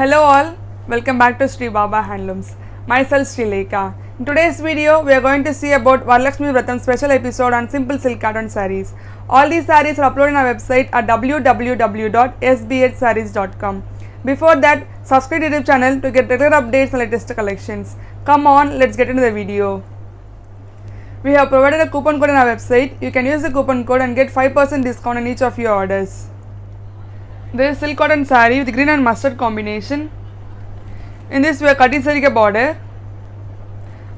Hello all, welcome back to Sri Baba Handlooms. Myself Sri Lekha. In today's video, we are going to see about Varalakshmi Vratham special episode on simple silk cotton sarees. All these sarees are uploaded on our website at www.sbhsarees.com. Before that, subscribe to the YouTube channel to get regular updates on latest collections. Come on, let's get into the video. We have provided a coupon code on our website. You can use the coupon code and get 5% discount on each of your orders. This is silk cotton saree with green and mustard combination. In this we are cutting saree border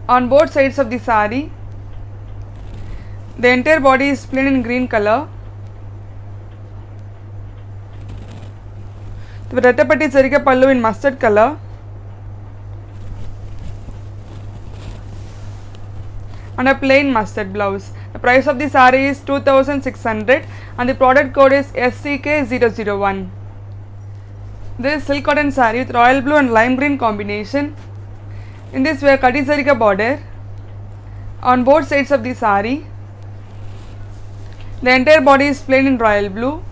on both sides of the saree. The entire body is plain in green color. The Rattapatti saree pallu in mustard color. And a plain mustard blouse. The price of the saree is 2600 and the product code is SCK001. This is silk cotton saree with royal blue and lime green combination. In this we are cutting saree border on both sides of the saree. The entire body is plain in royal blue.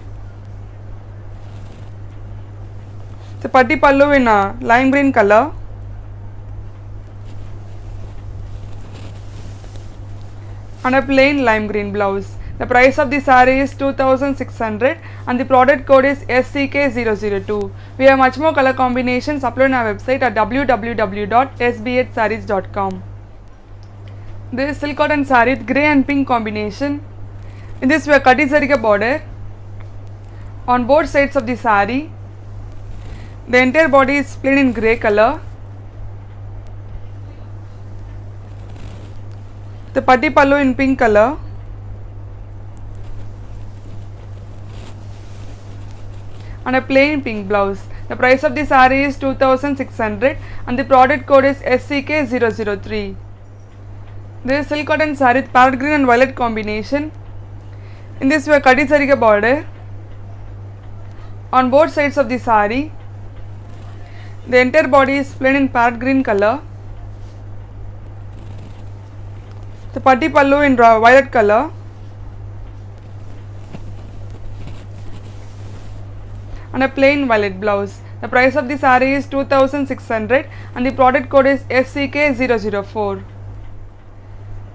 The patti pallu in a lime green color. And a plain lime green blouse. The price of the saree is 2600 and the product code is SCK002. We have much more color combinations uploaded on our website at www.sbhsarees.com. This is silk cotton saree with grey and pink combination. In this we are cutting saree border on both sides of the saree. The entire body is plain in grey color. The patti pallu in pink color. And a plain pink blouse. The price of the saree is 2600 and the product code is SCK003. This is silk cotton saree with parrot green and violet combination. In this we are cutting saree border on both sides of the saree. The entire body is plain in parrot green color. The patti pallu in violet color. And a plain violet blouse. The price of the saree is 2600 and the product code is SCK004.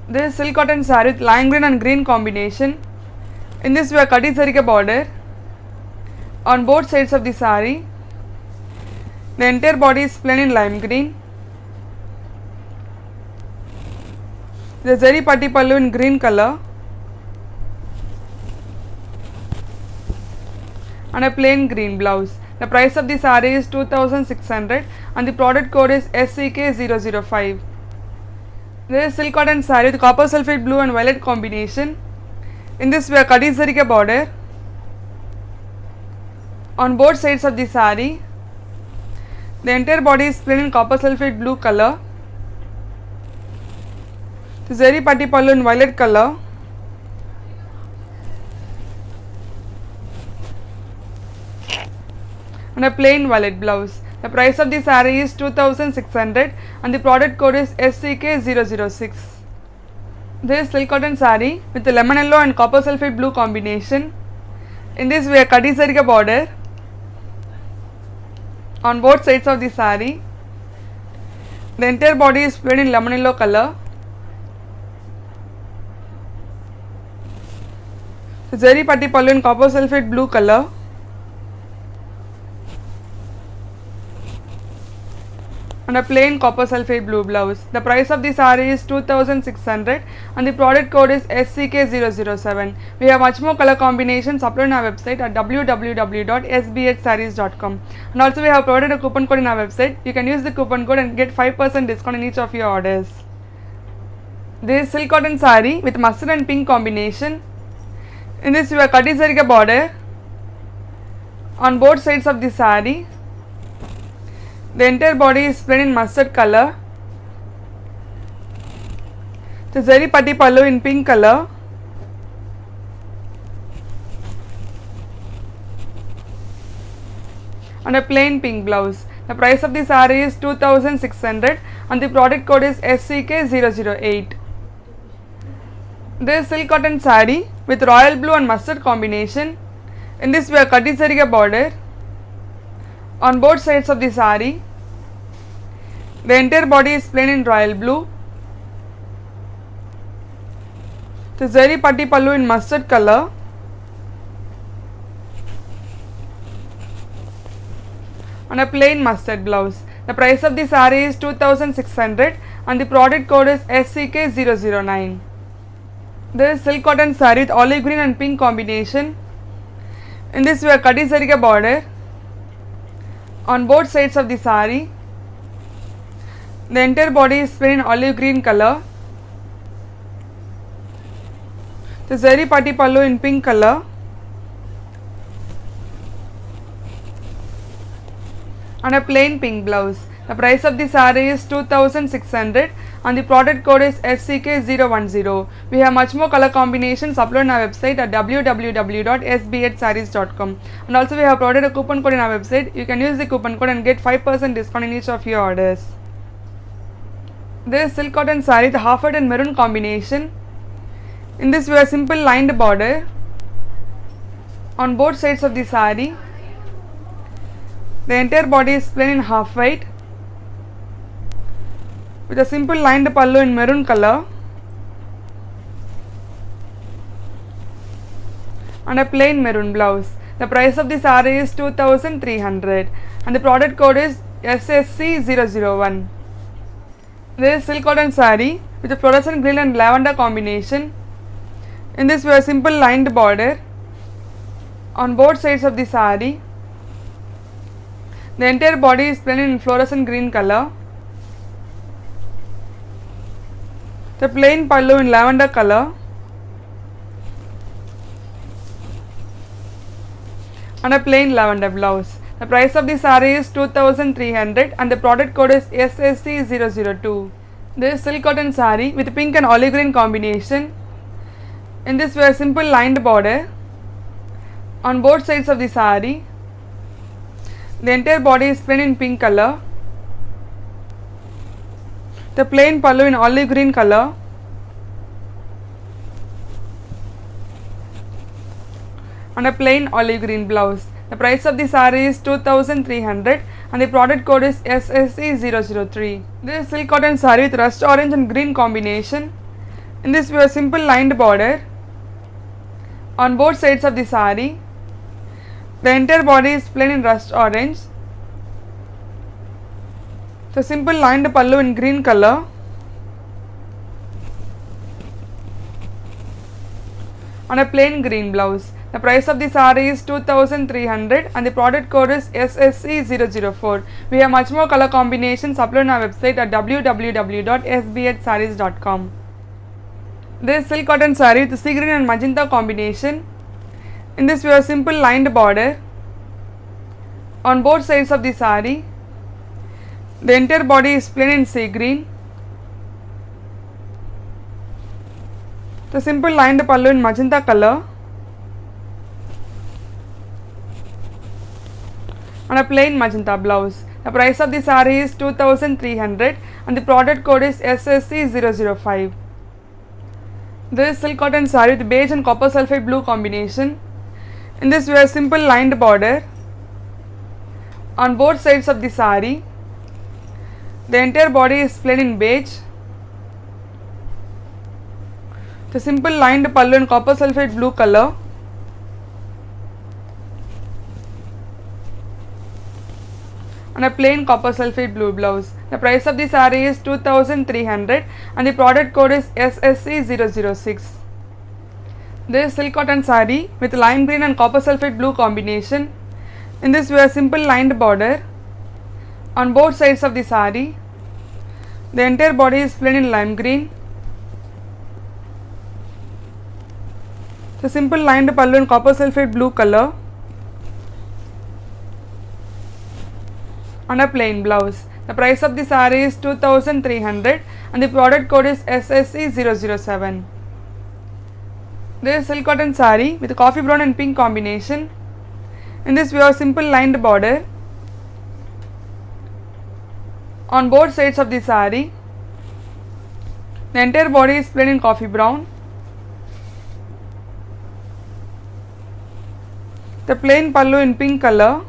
This is silk cotton saree with lime green and green combination. In this we are cutting saree border on both sides of the saree. The entire body is plain in lime green. The zari patti pallu in green color. And a plain green blouse. The price of the saree is 2600 and the product code is SCK005. This is silk cotton saree with copper sulphate blue and violet combination. In this we are cutting saree border on both sides of the saree. The entire body is plain in copper sulphate blue color. The zari patti pallu in violet color. And a plain violet blouse. The price of the saree is 2600 and the product code is SCK006. This is silk cotton saree with lemon yellow and copper sulphate blue combination. In this we are cutting saree border on both sides of the saree. The entire body is plain in lemon yellow color. The zari patti pallu in copper sulphate blue color. And a plain copper sulphate blue blouse. The price of the saree is 2600 and the product code is SCK007. We have much more color combinations uploaded on our website at www.sbhsarees.com. And also we have provided a coupon code in our website. You can use the coupon code and get 5% discount in each of your orders. This is silk cotton saree with mustard and pink combination. In this we are cutting saree border on both sides of the saree. The entire body is plain in mustard color. The zari patti pallu in pink color. And a plain pink blouse. The price of the saree is 2600 and the product code is SCK008. This is silk cotton saree with royal blue and mustard combination. In this we are cutting saree border On both sides of the saree, the entire body is plain in royal blue. The zari patti pallu in mustard color. On a plain mustard blouse. The price of the saree is 2600 and the product code is SCK009. This is silk cotton saree with olive green and pink combination. In this we have Kati Sarika border. On both sides of the saree, the entire body is plain in olive green color. The zari patti pallu in pink color. On a plain pink blouse. The price of the saree is 2600 and the product code is SCK010. We have much more color combinations uploaded on our website at www.sbhsarees.com, and also we have provided a coupon code in our website. You can use the coupon code and get 5% discount in each of your orders. This is silk cotton saree with half white and maroon combination. In this we have simple lined border on both sides of the saree. The entire body is plain in half white with a simple lined pallu in maroon color and a plain maroon blouse. The price of the saree is 2300 and the product code is SSC001. This is silk cotton saree with a fluorescent green and lavender combination. In this we have simple lined border on both sides of the saree. The entire body is plain in fluorescent green color. The plain pallu in lavender color and a plain lavender blouse. The price of the saree is 2300 and the product code is SSC002. This is silk cotton saree with pink and olive green combination. In this we have simple lined border on both sides of the saree. The entire body is plain in pink color. The plain pallu in olive green color and a plain olive green blouse. The price of the saree is 2300 and the product code is SSC003. This is silk cotton saree with rust orange and green combination. In this we have simple lined border on both sides of the saree. The entire body is plain in rust orange. The simple lined pallu in green color and a plain green blouse. The price of the saree is 2300 and the product code is SSC004. We have much more color combinations uploaded on our website at www.sbhsarees.com. This is silk cotton saree with sea green and magenta combination. In this we have simple lined border on both sides of the saree. The entire body is plain in sea green. The simple lined pallu in magenta color and a plain magenta blouse. The price of the saree is 2300 and the product code is SSC005. This is silk cotton saree with beige and copper sulphate blue combination. In this we have simple lined border on both sides of the saree. The entire body is plain in beige. The simple lined pallu in copper sulphate blue color and a plain copper sulphate blue blouse. The price of the saree is 2300 and the product code is SSC006. This is silk cotton saree with lime green and copper sulphate blue combination. In this we have simple lined border on both sides of the saree. The entire body is plain in lime green. The simple lined pallu in copper sulphate blue color and a plain blouse. The price of the saree is 2300 and the product code is SSC007. This is silk cotton saree with coffee brown and pink combination. In this we have simple lined border on both sides of the saree. The entire body is plain in coffee brown. The plain pallu in pink color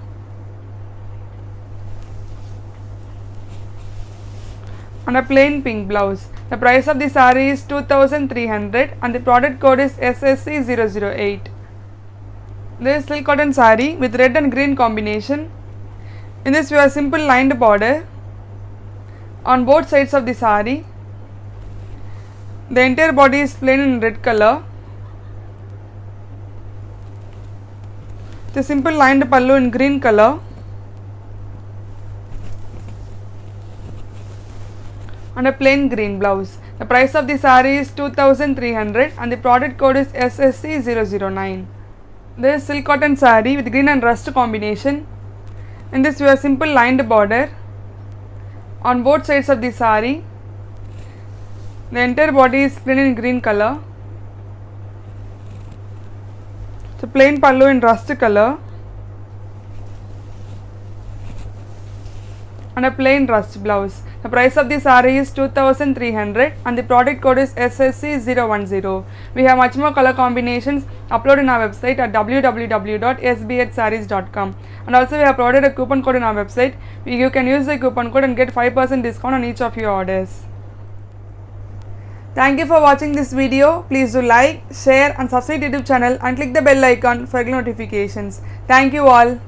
and a plain pink blouse. The price of the saree is 2300 and the product code is SSC008. This is silk cotton saree with red and green combination. In this we have simple lined border on both sides of the saree. The entire body is plain in red color. The simple lined pallu in green color and a plain green blouse. The price of the saree is 2300 and the product code is SSC009. This is silk cotton saree with green and rust combination. In this we have simple lined border on both sides of the saree. The entire body is plain in green color. So plain pallu in rust color and a plain rust blouse. The price of the saree is 2300 and the product code is SSC010. We have much more color combinations uploaded on our website at www.sbhsarees.com, and also we have provided a coupon code on our website. You can use the coupon code and get 5% discount on each of your orders. Thank you for watching this video. Please do like, share and subscribe to YouTube channel and click the bell icon for regular notifications. Thank you all.